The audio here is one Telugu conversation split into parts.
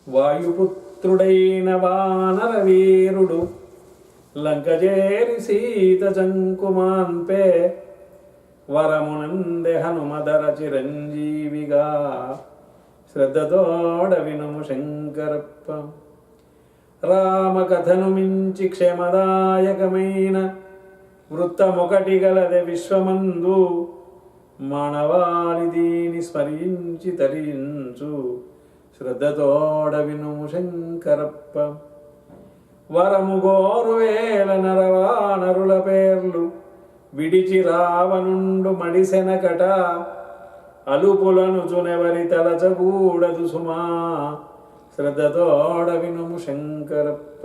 వాయుపుత్రుడైన వానరవీరుడు లంకజేరి సీత చంకుమాన్పే వరమునందె హనుమధర చిరంజీవిగా శ్రద్ధతోడ వినుము శంకరప్ప. రామకథను మించి క్షేమదాయకమైన వృత్తమొకటి గలదె విశ్వమందు, మానవాళి దీని స్మరించి తరించు శ్రద్ధతోడ వినుము శంకరప్ప. వరము గోరు వేల నరవానరుల పేర్లు విడిచి రావనుండు మడిసెనకట, అలుపులను చునెవరి తలచకూడదు సుమా శ్రద్ధతోడ వినుము శంకరప్ప.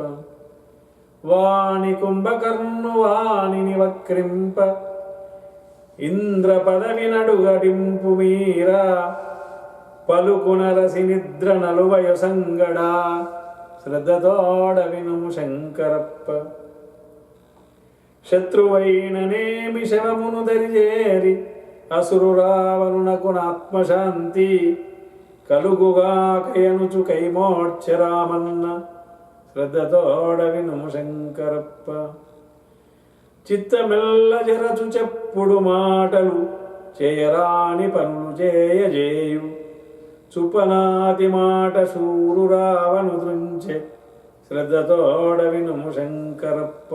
వాణి కుంభకర్ణు వాణిని వక్రింప, ఇంద్ర పదవి నడుగడింపు మీరా, పలుకునరసి నిద్ర నలువయ సంగడా శ్రద్ధతోడ వినుము శంకరప్ప. శత్రువైననేమి శవమును దరిజేరి, అసురు రావణునకు ఆత్మశాంతి కలుగుగాకయనుచు కైమోర్చరామన్న శ్రద్ధతోడ వినుము శంకరప్ప. చిత్తమెల్ల జరచు చెప్పుడు మాటలు, చేయరాని పనులు చేయజేయు చుపనాతి మాట శూరు రావను దృంచె శ్రద్ధతోడ వినుము శంకరప్ప.